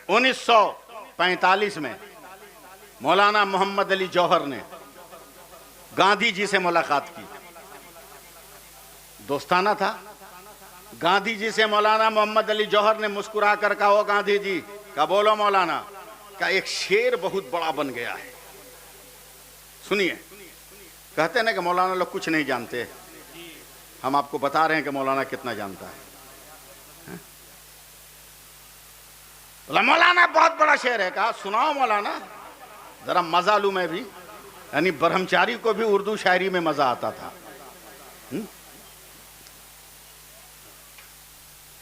1945 में मौलाना मोहम्मद अली जौहर ने गांधी जी से मुलाकात की। दोस्ताना था। गांधी जी से मौलाना मोहम्मद अली जौहर ने मुस्कुरा कर कहा, ओ गांधी जी का बोलो मौलाना का एक शेर बहुत बड़ा बन गया है, सुनिए। कहते ना कि मौलाना लोग कुछ नहीं जानते, हम आपको बता रहे हैं कि मौलाना कितना जानता है। बोला मौलाना बहुत बड़ा शेर है। कहा सुनाओ मौलाना, जरा मजा लूं मैं भी। यानी ब्रह्मचारी को भी उर्दू शायरी में मजा आता था।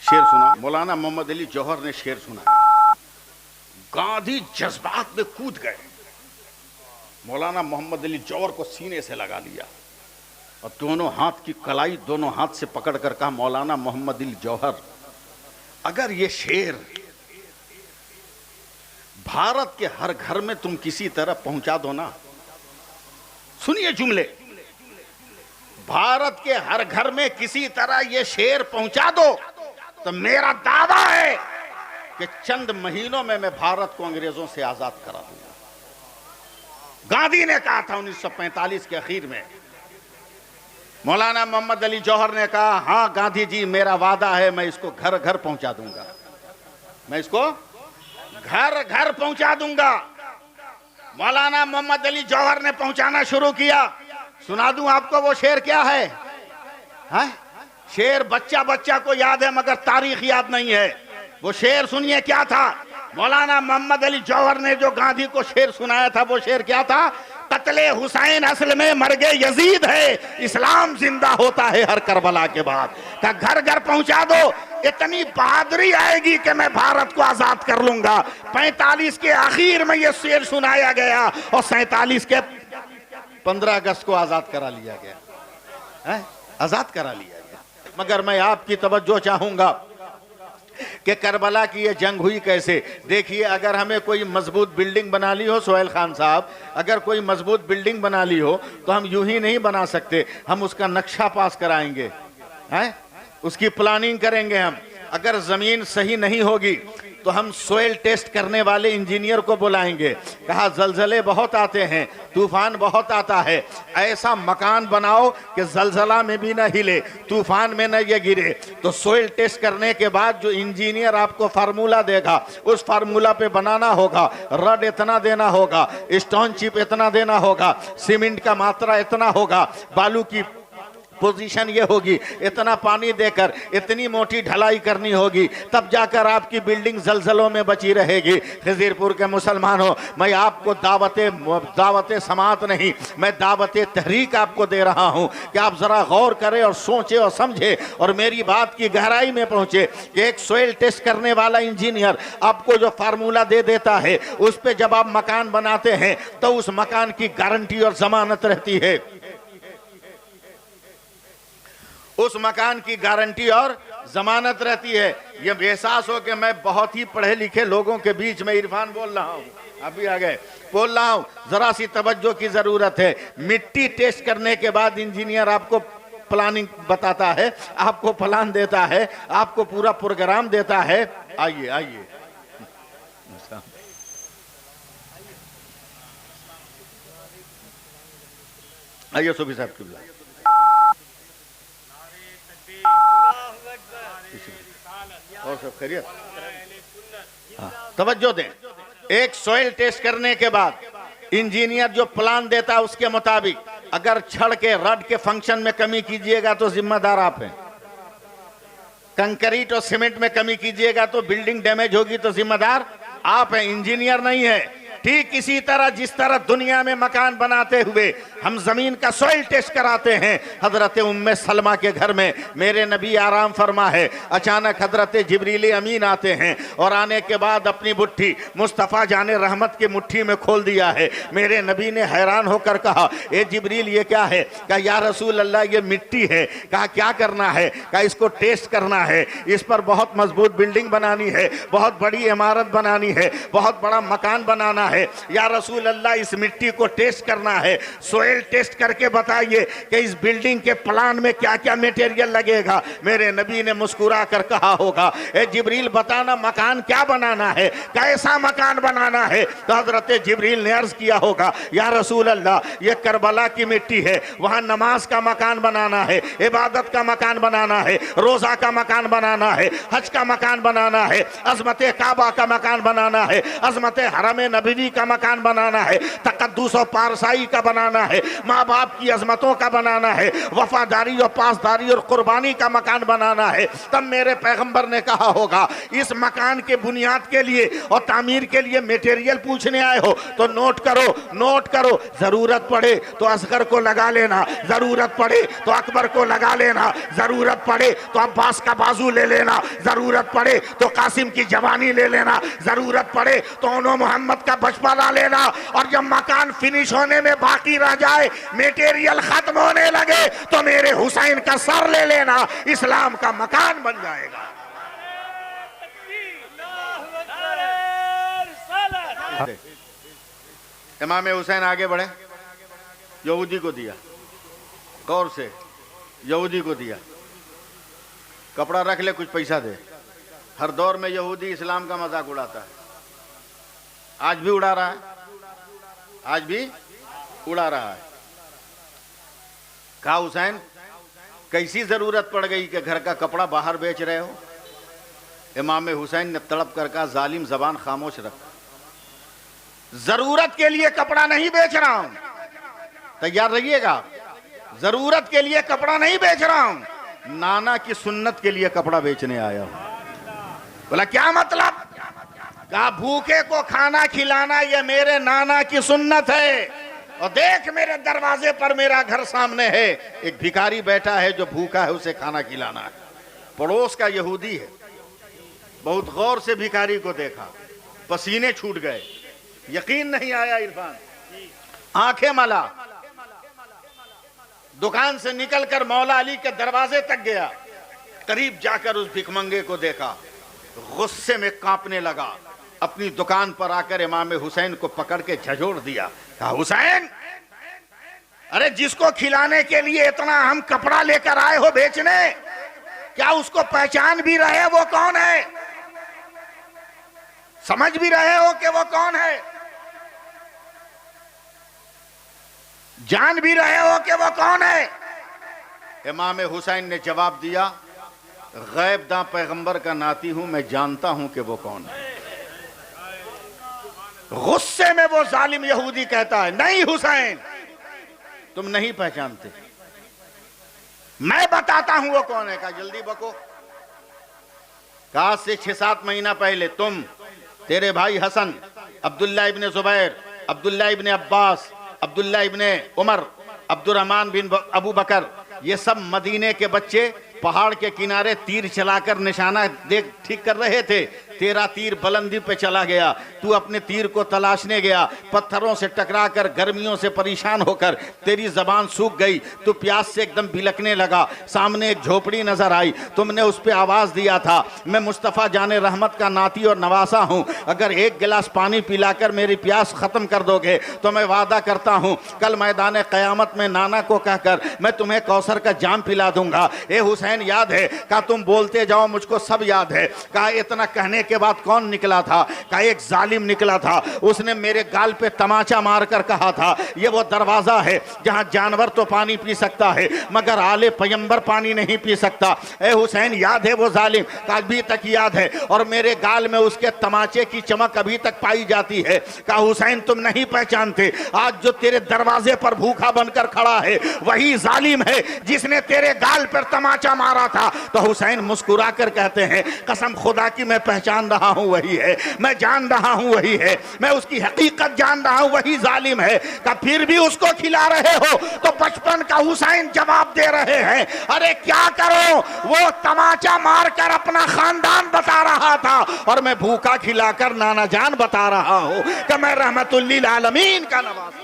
शेर सुना। मौलाना मोहम्मद अली जौहर ने शेर सुना। गांधी जज्बात में कूद गए। मौलाना मोहम्मद अली जौहर को सीने से लगा लिया और दोनों हाथ की कलाई दोनों हाथ से पकड़कर कहा, मौलाना मोहम्मद अली जौहर, अगर ये शेर भारत के हर घर में तुम किसी तरह पहुंचा दो ना, सुनिए जुमले, भारत के हर घर में किसी तरह ये शेर पहुंचा दो तो मेरा दावा है कि चंद महीनों में मैं भारत को अंग्रेजों से आजाद करा दूंगा। गांधी ने कहा था 1945 के आखिर में। मौलाना मोहम्मद अली जौहर ने कहा, हां गांधी जी मेरा वादा है, मैं इसको घर घर पहुंचा दूंगा, मैं इसको घर घर पहुंचा दूंगा। मौलाना मोहम्मद अली जौहर ने पहुंचाना शुरू किया। सुना दूं आपको वो शेर क्या है? शेर बच्चा बच्चा को याद है मगर तारीख याद नहीं है। वो शेर सुनिए क्या था। मौलाना मोहम्मद अली जौहर ने जो गांधी को शेर सुनाया था वो शेर क्या था? कत्ले हुसैन असल में मर्गे यजीद है, इस्लाम जिंदा होता है हर करबला के बाद। का घर घर पहुंचा दो, इतनी बहादुरी आएगी कि मैं भारत को आजाद कर लूंगा। 45 के आखिर में ये शेर सुनाया गया और 47 के 15 अगस्त को आजाद करा लिया गया। आजाद करा लिया गया। मगर मैं आपकी तवज्जो चाहूंगा कि करबला की ये जंग हुई कैसे। देखिए, अगर हमें कोई मजबूत बिल्डिंग बना ली हो सोहेल खान साहब, अगर कोई मजबूत बिल्डिंग बना ली हो तो हम यूं ही नहीं बना सकते, हम उसका नक्शा पास कराएंगे, उसकी प्लानिंग करेंगे हम। अगर जमीन सही नहीं होगी तो हम सोइल टेस्ट करने वाले इंजीनियर को बुलाएंगे। कहा जलजले बहुत आते हैं, तूफान बहुत आता है, ऐसा मकान बनाओ कि जलजला में भी ना हिले, तूफान में न ये गिरे। तो सोइल टेस्ट करने के बाद जो इंजीनियर आपको फार्मूला देगा उस फार्मूला पे बनाना होगा। रड इतना देना होगा, स्टोन चिप इतना देना होगा, सीमेंट का मात्रा इतना होगा, बालू की पोजीशन ये होगी, इतना पानी देकर इतनी मोटी ढलाई करनी होगी, तब जाकर आपकी बिल्डिंग जलजलों में बची रहेगी। खिजीरपुर के मुसलमानों, मैं आपको दावते समात नहीं, मैं दावते तहरीक आपको दे रहा हूं कि आप जरा गौर करें और सोचें और समझें और मेरी बात की गहराई में पहुंचे कि एक सोइल टेस्ट करने वाला इंजीनियर आपको जो फार्मूला दे देता है उस पर जब आप मकान बनाते हैं तो उस मकान की गारंटी और जमानत रहती है, उस मकान की गारंटी और जमानत रहती है। ये एहसास हो कि मैं बहुत ही पढ़े लिखे लोगों के बीच में इरफान बोल रहा हूँ, अभी आ गए, बोल रहा हूँ, जरा सी तवज्जो की जरूरत है। मिट्टी टेस्ट करने के बाद इंजीनियर आपको प्लानिंग बताता है, आपको प्लान देता है, आपको पूरा प्रोग्राम देता है। आइए आइए, आइए सूफी साहब की बुलाइए। और सब खैरियत? तवज्जो दें। एक सोइल टेस्ट करने के बाद इंजीनियर जो प्लान देता है उसके मुताबिक अगर छड़ के रड के फंक्शन में कमी कीजिएगा तो जिम्मेदार आप हैं, कंक्रीट और सीमेंट में कमी कीजिएगा तो बिल्डिंग डैमेज होगी तो जिम्मेदार आप हैं, इंजीनियर नहीं है। ठीक इसी तरह जिस तरह दुनिया में मकान बनाते हुए हम जमीन का सोइल टेस्ट कराते हैं, हजरत उम्मे सलमा के घर में मेरे नबी आराम फरमा है, अचानक हजरत जिब्रील अमीन आते हैं और आने के बाद अपनी मुट्ठी मुस्तफ़ा जाने रहमत की मुट्ठी में खोल दिया है। मेरे नबी ने हैरान होकर कहा, ए जिब्रील ये क्या है? कहा या रसूल अल्लाह ये मिट्टी है। कहा क्या करना है? कहा इसको टेस्ट करना है, इस पर बहुत मजबूत बिल्डिंग बनानी है, बहुत बड़ी इमारत बनानी है, बहुत बड़ा मकान बनाना है। है। या रसूल अल्लाह, इस मिट्टी को टेस्ट करना है, सोयल टेस्ट करके बताइए कि इस बिल्डिंग के प्लान में क्या क्या मटेरियल लगेगा। मेरे नबी ने मुस्कुरा कर कहा होगा, ए जिब्रील बताना मकान क्या बनाना है, कैसा मकान बनाना है। तो हजरत जिब्रील ने अर्ज किया होगा, या रसूल अल्लाह, ये करबला की मिट्टी है, वहां नमाज का मकान बनाना है, इबादत का मकान बनाना है, रोजा का मकान बनाना है, हज का मकान बनाना है, अजमत काबा का मकान बनाना है, अजमत हरम नबवी का मकान बनाना है, तकद्दुस और पारसाई का बनाना है, माँ बाप की अजमतों का बनाना है, वफादारी और पासदारी और कुर्बानी का मकान बनाना है। तब मेरे पैगंबर ने कहा होगा, इस मकान के बुनियाद के लिए और तामीर के लिए मटेरियल पूछने आए हो तो नोट करो, नोट करो। जरूरत पड़े तो असगर को लगा लेना, जरूरत पड़े तो अकबर को लगा लेना, जरूरत पड़े तो अब्बास का बाजू ले लेना, जरूरत पड़े तो कासिम की जवानी ले लेना, जरूरत पड़े तो उन्होंने मोहम्मद का बचपना लेना। और जब मकान फिनिश होने में बाकी रह जाए, मटेरियल खत्म होने लगे, तो मेरे हुसैन का सर ले लेना, इस्लाम का मकान बन जाएगा। इमाम हुसैन आगे बढ़े, यहूदी को दिया, गौर से, यहूदी को दिया, कपड़ा रख ले, कुछ पैसा दे। हर दौर में यहूदी इस्लाम का मजाक उड़ाता है, आज भी उड़ा रहा है, आज भी उड़ा रहा है। कहा, हुसैन कैसी जरूरत पड़ गई कि घर का कपड़ा बाहर बेच रहे हो। इमाम हुसैन ने तड़प कर कहा, जालिम जबान खामोश रख, जरूरत के लिए कपड़ा नहीं बेच रहा हूं, तैयार रहिएगा, जरूरत के लिए कपड़ा नहीं बेच रहा हूं, नाना की सुन्नत के लिए कपड़ा बेचने आया हूं। बोला क्या मतलब? कहा, भूखे को खाना खिलाना ये मेरे नाना की सुन्नत है। और देख, मेरे दरवाजे पर मेरा घर सामने है, एक भिखारी बैठा है जो भूखा है, उसे खाना खिलाना है। पड़ोस का यहूदी है, बहुत गौर से भिखारी को देखा, पसीने छूट गए, यकीन नहीं आया इरफान, आंखें मला, दुकान से निकलकर मौला अली के दरवाजे तक गया, करीब जाकर उस भिखमंगे को देखा, गुस्से में कांपने लगा, अपनी दुकान पर आकर इमाम हुसैन को पकड़ के झंझोड़ दिया। कहा, हुसैन, अरे जिसको खिलाने के लिए इतना हम कपड़ा लेकर आए हो बेचने, क्या उसको पहचान भी रहे वो कौन है? समझ भी रहे हो कि वो कौन है? जान भी रहे हो कि वो कौन है? इमाम हुसैन ने जवाब दिया, गैब दा पैगंबर का नाती हूं, मैं जानता हूं कि वो कौन है। गुस्से में वो जालिम यहूदी कहता है, नहीं हुसैन, तुम नहीं पहचानते, मैं बताता हूं वो कौन है। कहा, जल्दी बको। कहा, से 6-7 महीना पहले तुम, तेरे भाई हसन, अब्दुल्ला इब्ने जुबैर, अब्दुल्ला इब्ने अब्बास, अब्दुल्ला इब्ने उमर, अब्दुर्रहमान बिन अबू बकर, ये सब मदीने के बच्चे पहाड़ के किनारे तीर चलाकर निशाना देख ठीक कर रहे थे। तेरा तीर बुलंदी पे चला गया, तू अपने तीर को तलाशने गया, पत्थरों से टकराकर, गर्मियों से परेशान होकर तेरी जबान सूख गई, तू प्यास से एकदम बिलकने लगा, सामने एक झोपड़ी नजर आई, तुमने उस पे आवाज दिया था, मैं मुस्तफ़ा जाने रहमत का नाती और नवासा हूँ, अगर एक गिलास पानी पिलाकर मेरी प्यास खत्म कर दोगे तो मैं वादा करता हूँ कल मैदान क़यामत में नाना को कहकर मैं तुम्हें कौसर का जाम पिला दूंगा। ए हुसैन, याद है? कहा, तुम बोलते जाओ, मुझको सब याद है। कहा, इतना कहने के बाद कौन निकला था? कहा, एक जालिम निकला था, उसने मेरे गाल पे तमाचा मारकर कहा था, ये वो दरवाजा है जहां जानवर तो पानी पी सकता है मगर आले पैगंबर पानी नहीं पी सकता। ए हुसैन, याद है वो जालिम? कहा, अभी तक याद है, और मेरे गाल में उसके तमाचे की चमक अभी तक पाई जाती है। कहा, हुसैन, तुम नहीं पहचानते, आज जो तेरे दरवाजे पर भूखा बनकर खड़ा है वही जालिम है जिसने तेरे गाल पर तमाचा मारा था। तो हुसैन मुस्कुरा कर कहते हैं, कसम खुदा की मैं पहचान रहा हूं वही है, मैं जान रहा हूं वही है, मैं उसकी हकीकत जान रहा हूं, वही जालिम है। का फिर भी उसको खिला रहे हो? तो बचपन का हुसैन जवाब दे रहे हैं, अरे क्या करो, वो तमाचा मारकर अपना खानदान बता रहा था और मैं भूखा खिलाकर नाना जान बता रहा हूं कि मैं रहमतुल लिल आलमीन का नवासा।